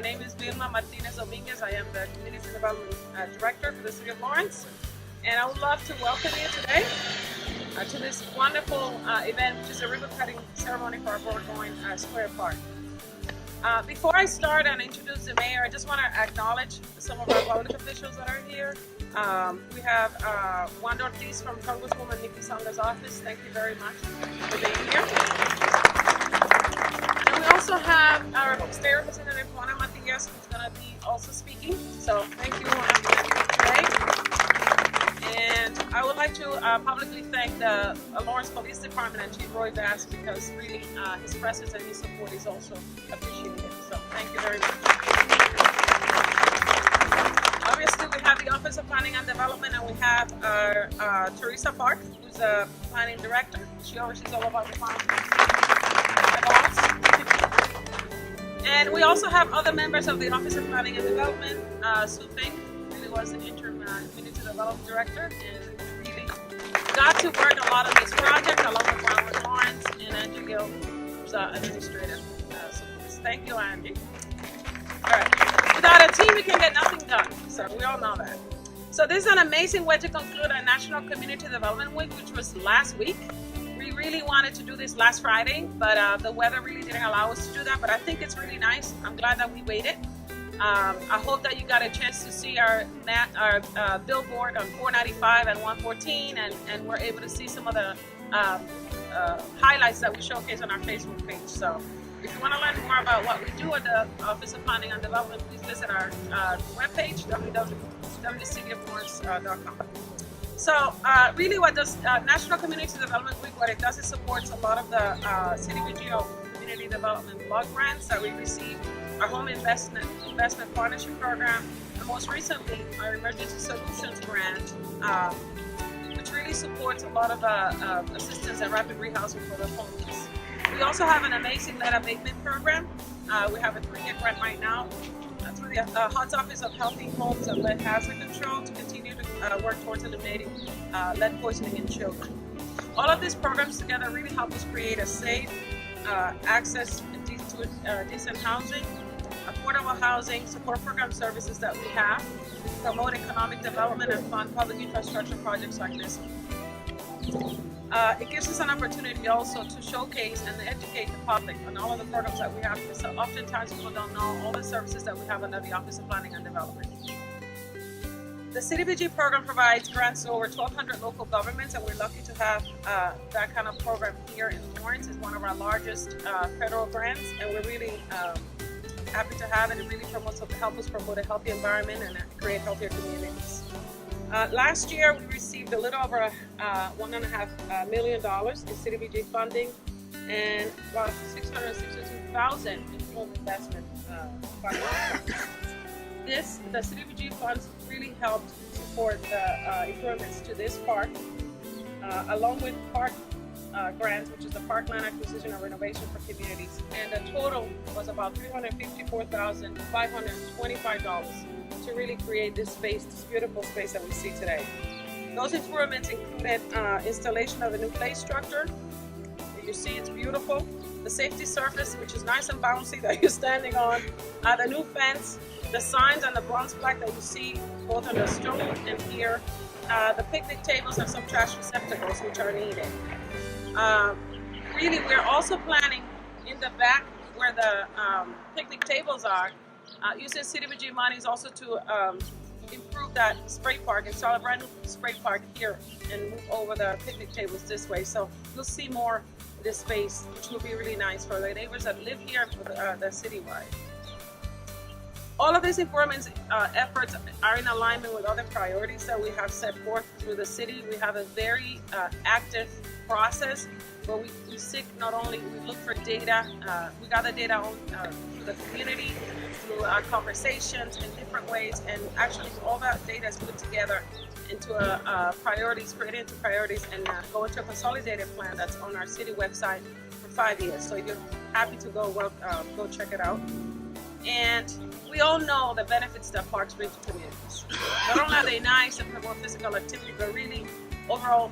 My name is Vilma Martinez Dominguez. I am the Community Development Director for the City of Lawrence. And I would love to welcome you today to this wonderful event, which is a ribbon cutting ceremony for our Burgoyne Square Park. Before I start and introduce the mayor, I just want to acknowledge some of our public officials that are here. We have Wanda Ortiz from Congresswoman Nikki Songa's office. Thank you very much for being here. And we also have our State Representative Juana Matias, who's going to be also speaking. So thank you, Juana, today. And I would like to publicly thank the Lawrence Police Department and Chief Roy Bass, because really his presence and his support is also appreciated. So thank you very much. Obviously, we have the Office of Planning and Development, and we have Teresa Park, who's the Planning Director. She oversees all of our departments. And we also have other members of the Office of Planning and Development. Sue Fink really was the interim Community Development Director, and really got to work a lot on this project along with Ronald Lawrence and Angie Gill, who's administrator. So thank you, Angie. All right. Without a team, we can get nothing done. So we all know that. So this is an amazing way to conclude our National Community Development Week, which was last week. We really wanted to do this last Friday, but the weather really didn't allow us to do that. But I think it's really nice. I'm glad that we waited. I hope that you got a chance to see our billboard on 495 and 114, and we're able to see some of the highlights that we showcase on our Facebook page. So if you want to learn more about what we do at the Office of Planning and Development, please visit our webpage, www.cityoflawrence.com. So really what does National Community Development Week, what it does is supports a lot of the CDBG Community Development block grants that we receive, our Home Investment Partnership Program, and most recently our Emergency Solutions Grant, which really supports a lot of assistance and rapid rehousing for the homeless. We also have an amazing lead abatement program. We have a 3-year grant right now through the HUD's Office of Healthy Homes and Lead Hazard Control to continue to work towards eliminating lead poisoning in children. All of these programs together really help us create a safe access to decent housing, affordable housing, support program services that we have, promote economic development, and fund public infrastructure projects like this one. It gives us an opportunity also to showcase and educate the public on all of the programs that we have, because oftentimes people don't know all the services that we have under the Office of Planning and Development. The CDBG program provides grants to over 1,200 local governments, and we're lucky to have that kind of program here in Lawrence. It's one of our largest federal grants, and we're really happy to have it. It really helps us promote a healthy environment and create healthier communities. Last year, we received a little over $1.5 million in CDBG funding and about 662,000 in home investment funding. The CDBG funds really helped support the improvements to this park, along with park grants, which is the Parkland Acquisition and Renovation for Communities, and the total was about $354,525 to really create this space, this beautiful space that we see today. Those improvements included installation of a new play structure. You see it's beautiful. The safety surface, which is nice and bouncy that you're standing on. The new fence, the signs and the bronze plaque that you see both on the stone and here. The picnic tables and some trash receptacles which are needed. Really, we're also planning in the back where the picnic tables are, using CDBG monies also to improve that spray park, install a brand new spray park here and move over the picnic tables this way. So you'll see more of this space, which will be really nice for the neighbors that live here and for the citywide. All of these improvements efforts are in alignment with other priorities that we have set forth through the city. We have a very active process where we seek not only, we look for data, we gather data on through the community, through our conversations in different ways, and actually all that data is put together into priorities, created into priorities, and go into a consolidated plan that's on our city website for 5 years. So if you're happy to go check it out. And we all know the benefits that parks bring to communities. Not only are they nice and promote physical activity, but really overall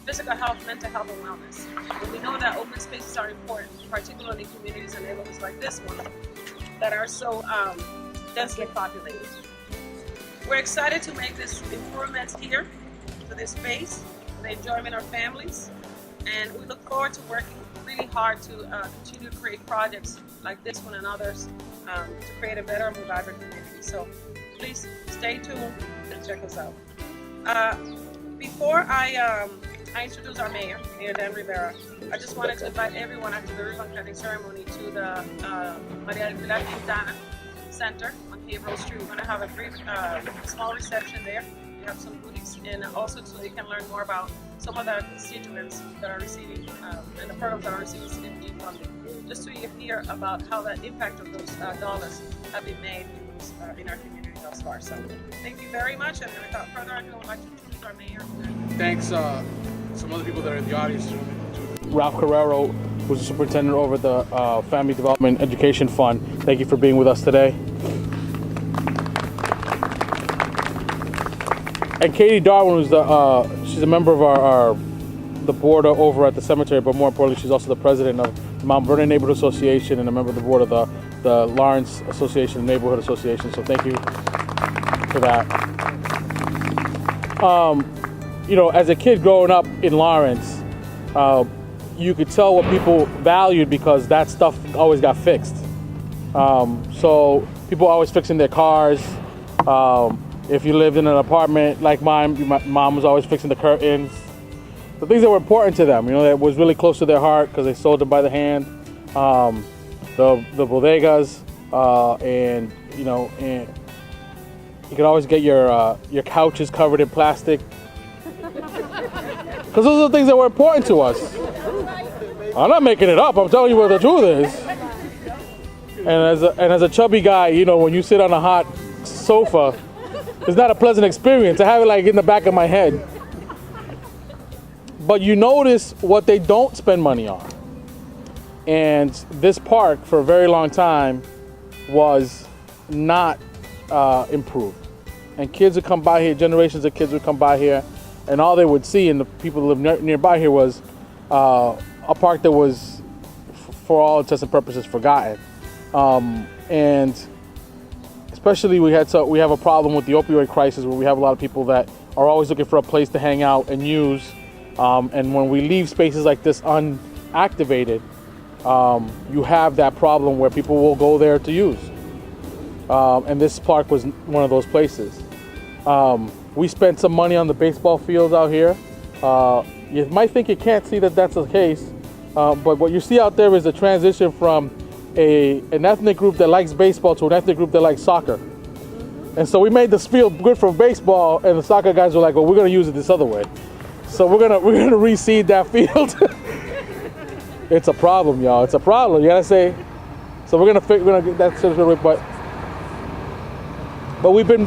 physical health, mental health, and wellness. And we know that open spaces are important, particularly in communities and neighborhoods like this one. that are so densely populated. We're excited to make these improvements here to this space for the enjoyment of families, and we look forward to working really hard to continue to create projects like this one and others to create a better and more vibrant community. So please stay tuned and check us out. Before I introduce our mayor, Mayor Dan Rivera, I just wanted to invite everyone after the ribbon cutting ceremony to the Maria del Pilar Quintana Center on Haverhill Street. We're going to have a brief, small reception there. We have some goodies, and also so you can learn more about some of the constituents that are receiving and the programs that are receiving CDBG funding, just so you hear about how the impact of those dollars have been made in our community thus far. So thank you very much, and without further ado, I'd like to introduce our mayor. Thanks, some other people that are in the audience. Ralph Carrero, who's the superintendent over the Family Development Education Fund. Thank you for being with us today. And Katie Darwin, who's she's a member of the board over at the cemetery, but more importantly, she's also the president of the Mount Vernon Neighborhood Association and a member of the board of the Lawrence Association, Neighborhood Association. So thank you for that. You know, as a kid growing up in Lawrence, you could tell what people valued because that stuff always got fixed. So people always fixing their cars. If you lived in an apartment like mine, my mom was always fixing the curtains. The things that were important to them, you know, that was really close to their heart because they sold them by the hand. The bodegas, and you know, and you could always get your couches covered in plastic. Because those are the things that were important to us. I'm not making it up. I'm telling you what the truth is. And as a chubby guy, you know, when you sit on a hot sofa, it's not a pleasant experience. I have it like in the back of my head. But you notice what they don't spend money on. And this park, for a very long time, was not improved. And kids would come by here, generations of kids would come by here, and all they would see, and the people who lived nearby here, was a park that was, for all intents and purposes, forgotten. And especially we have a problem with the opioid crisis, where we have a lot of people that are always looking for a place to hang out and use. And when we leave spaces like this unactivated, you have that problem where people will go there to use. And this park was one of those places. We spent some money on the baseball fields out here. You might think you can't see that that's the case, but what you see out there is a transition from an ethnic group that likes baseball to an ethnic group that likes soccer. And so we made this field good for baseball, and the soccer guys were like, well, we're gonna use it this other way. So we're gonna reseed that field. It's a problem, y'all. It's a problem. You gotta say. So we're gonna get that situated, but we've been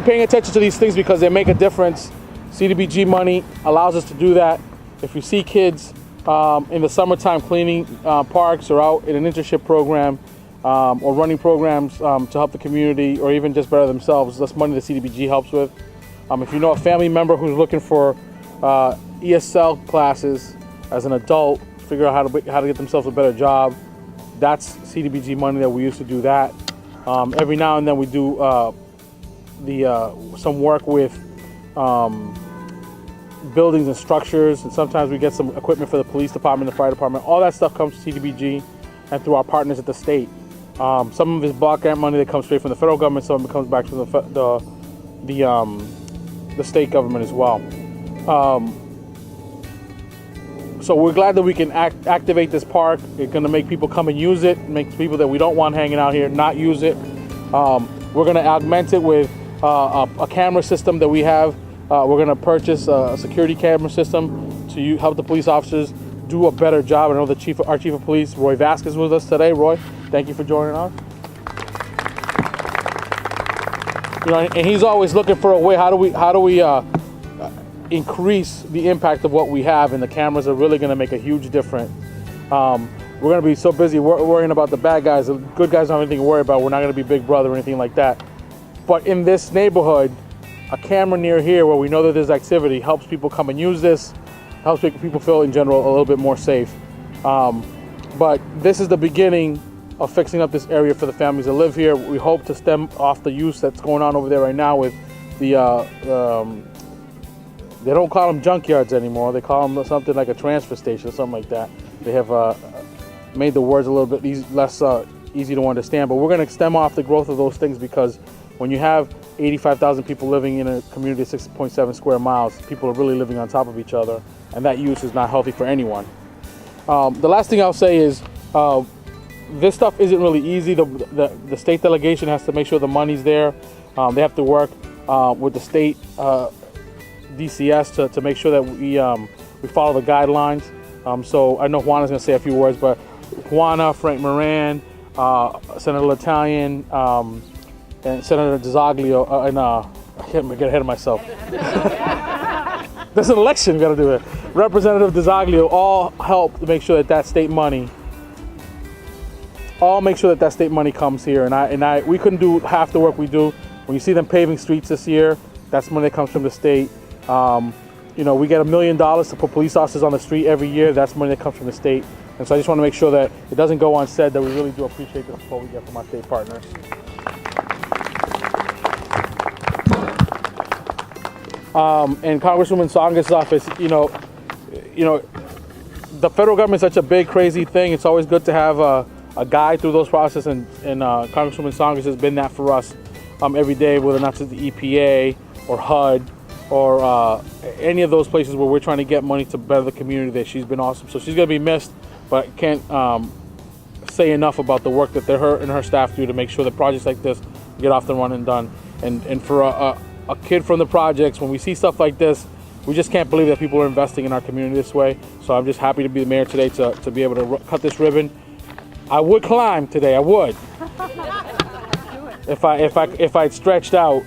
paying attention to these things because they make a difference. CDBG money allows us to do that. If you see kids in the summertime cleaning parks or out in an internship program or running programs to help the community or even just better themselves, that's money the CDBG helps with. If you know a family member who's looking for ESL classes as an adult, figure out how to get themselves a better job, that's CDBG money that we use to do that. Every now and then we do some work with buildings and structures, and sometimes we get some equipment for the police department, the fire department. All that stuff comes to CDBG and through our partners at the state. Some of it is block grant money that comes straight from the federal government, some of it comes back from the state government as well. So we're glad that we can activate this park. It's going to make people come and use it, make people that we don't want hanging out here not use it. We're going to augment it with a camera system that we have. We're going to purchase a security camera system to help the police officers do a better job. I know our chief of police, Roy Vasquez, is with us today. Roy, thank you for joining us. You know, and he's always looking for a way. How do we increase the impact of what we have? And the cameras are really going to make a huge difference. We're going to be so busy worrying about the bad guys. The good guys don't have anything to worry about. We're not going to be Big Brother or anything like that. But in this neighborhood, a camera near here where we know that there's activity helps people come and use this, helps make people feel in general a little bit more safe. but this is the beginning of fixing up this area for the families that live here. We hope to stem off the use that's going on over there right now with the, they don't call them junkyards anymore. They call them something like a transfer station or something like that. They have made the words a little bit less easy to understand, but we're going to stem off the growth of those things, because when you have 85,000 people living in a community of 6.7 square miles, people are really living on top of each other, and that use is not healthy for anyone. The last thing I'll say is this stuff isn't really easy. The state delegation has to make sure the money's there. They have to work with the state DCS to make sure that we follow the guidelines. So I know Juana's going to say a few words, but Juana, Frank Moran, Senator L'Italian, and Senator DiZoglio, and I can't get ahead of myself. There's an election, got to do it. Representative DiZoglio all help to make sure that state money, comes here. And we couldn't do half the work we do. When you see them paving streets this year, that's money that comes from the state. We get $1 million to put police officers on the street every year. That's money that comes from the state. And so I just want to make sure that it doesn't go unsaid that we really do appreciate the support we get from our state partners. And Congresswoman Tsongas' office, the federal government is such a big, crazy thing. It's always good to have a guide through those processes, and Congresswoman Tsongas has been that for us every day, whether or not it's the EPA or HUD or any of those places where we're trying to get money to better the community. That she's been awesome. So she's going to be missed, but I can't say enough about the work that her and her staff do to make sure that projects like this get off the run and done. And for a kid from the projects, when we see stuff like this, we just can't believe that people are investing in our community this way. So I'm just happy to be the mayor today to be able to cut this ribbon. I would climb today, I would. If I'd stretched out.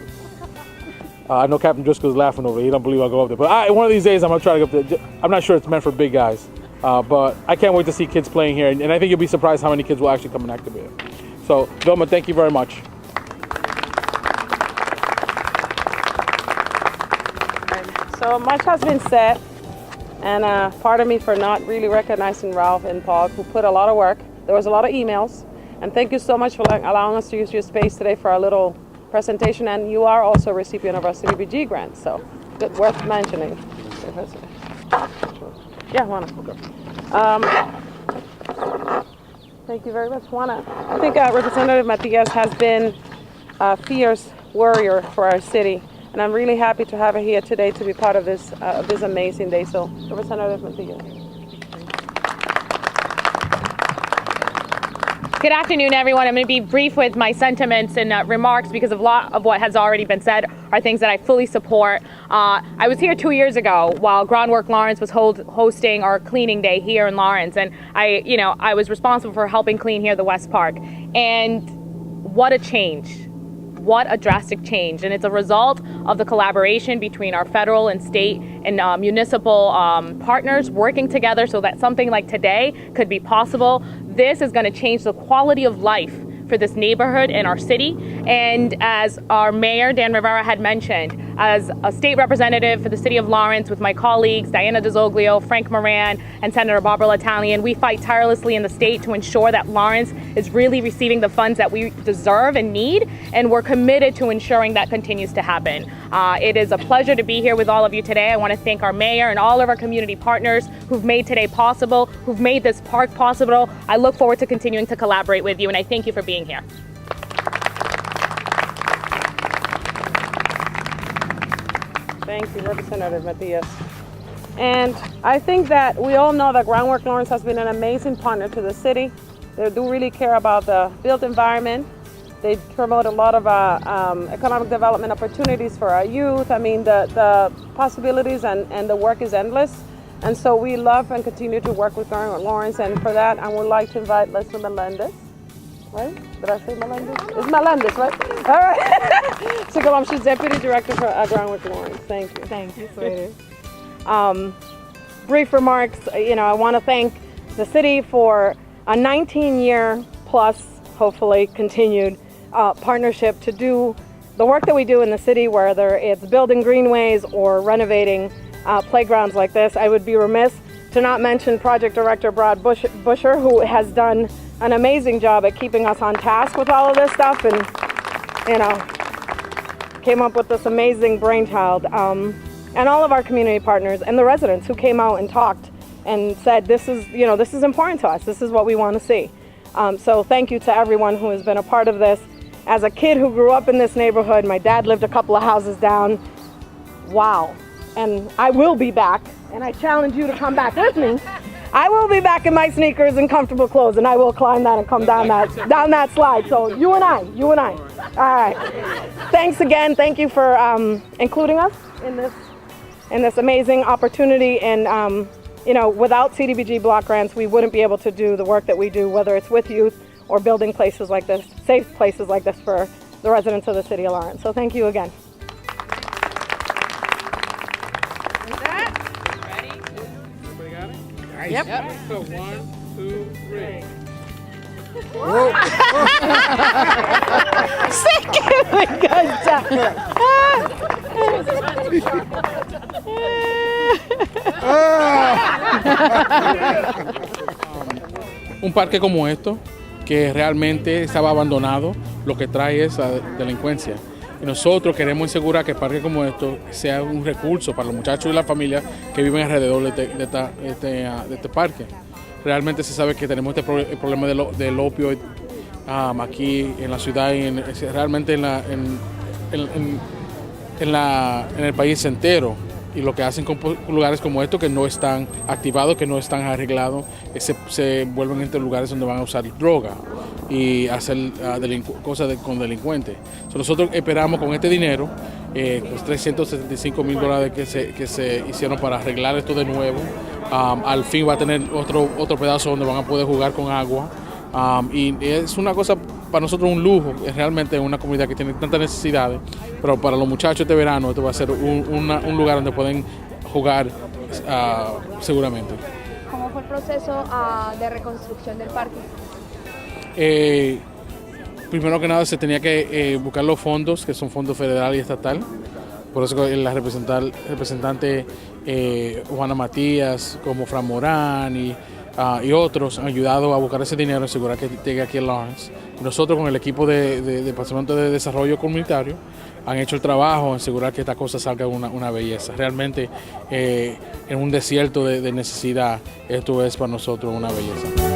I know Captain Driscoll's laughing over there. He don't believe I'll go up there. But one of these days I'm gonna try to go up there. I'm not sure it's meant for big guys. But I can't wait to see kids playing here. And I think you'll be surprised how many kids will actually come and activate it. So Vilma, thank you very much. So much has been said, and pardon me for not really recognizing Ralph and Paul, who put a lot of work. There was a lot of emails, and thank you so much for allowing us to use your space today for our little presentation. And you are also a recipient of our CDBG grant, so good, worth mentioning. Yeah, Juana. Thank you very much, Juana. I think Representative Matias has been a fierce warrior for our city. And I'm really happy to have her here today to be part of this amazing day. So, Representative Matias. Good afternoon, everyone. I'm going to be brief with my sentiments and remarks, because a lot of what has already been said are things that I fully support. I was here 2 years ago while Groundwork Lawrence was hosting our cleaning day here in Lawrence, and I was responsible for helping clean here the West Park. And what a change. What a drastic change. And it's a result of the collaboration between our federal and state and municipal partners working together so that something like today could be possible. This is going to change the quality of life for this neighborhood and our city. And as our mayor, Dan Rivera, had mentioned, as a state representative for the city of Lawrence with my colleagues, Diana DiZoglio, Frank Moran, and Senator Barbara L'Italian, we fight tirelessly in the state to ensure that Lawrence is really receiving the funds that we deserve and need, and we're committed to ensuring that continues to happen. It is a pleasure to be here with all of you today. I want to thank our mayor and all of our community partners who've made today possible, who've made this park possible. I look forward to continuing to collaborate with you, and I thank you for being here. Thank you, Representative Matias. And I think that we all know that Groundwork Lawrence has been an amazing partner to the city. They do really care about the built environment. They promote a lot of economic development opportunities for our youth. I mean, the possibilities and the work is endless. And so we love and continue to work with Groundwork Lawrence. And for that, I would like to invite Leslie Melendez. Right? Did I say Melendez? It's Melendez, right? All right. So come on, she's Deputy Director for Groundwork Lawrence. Thank you. Thank you, sweetie. Brief remarks. I want to thank the city for a 19-year plus, hopefully continued partnership to do the work that we do in the city, whether it's building greenways or renovating playgrounds like this. I would be remiss to not mention Project Director Brad Busher, who has done an amazing job at keeping us on task with all of this stuff, and came up with this amazing brainchild. And all of our community partners and the residents who came out and talked and said, this is important to us. This is what we want to see. So thank you to everyone who has been a part of this. As a kid who grew up in this neighborhood, my dad lived a couple of houses down. Wow. And I will be back, and I challenge you to come back with me. I will be back in my sneakers and comfortable clothes, and I will climb that and come down that slide. So you and I. All right. Thanks again. Thank you for including us in this amazing opportunity. And without CDBG block grants, we wouldn't be able to do the work that we do, whether it's with youth or building places like this, safe places like this for the residents of the city of Lawrence. So thank you again. Yep. So 1, 2, 3. Un parque como esto, que realmente estaba abandonado, lo que trae es la delincuencia. Y nosotros queremos asegurar que parques como esto sea un recurso para los muchachos y las familias que viven alrededor de este parque. Realmente se sabe que tenemos el problema del opio aquí en la ciudad y realmente en el país entero. Y lo que hacen con lugares como estos que no están activados, que no están arreglados, se vuelven entre lugares donde van a usar droga y hacer cosas con delincuentes. Nosotros esperamos con este dinero, los $375,000 que se hicieron para arreglar esto de nuevo, al fin va a tener otro pedazo donde van a poder jugar con agua. Y es una cosa para nosotros un lujo, es realmente una comunidad que tiene tantas necesidades, pero para los muchachos este verano esto va a ser un lugar donde pueden jugar seguramente. ¿Cómo fue el proceso de reconstrucción del parque? Primero que nada se tenía que buscar los fondos, que son fondos federal y estatal. Por eso la representante Juana Matías, como Fran Morán y otros han ayudado a buscar ese dinero, asegurar que llegue aquí a Lawrence. Nosotros con el equipo de Departamento de Desarrollo Comunitario han hecho el trabajo en asegurar que esta cosa salga una belleza. Realmente en un desierto de necesidad, esto es para nosotros una belleza.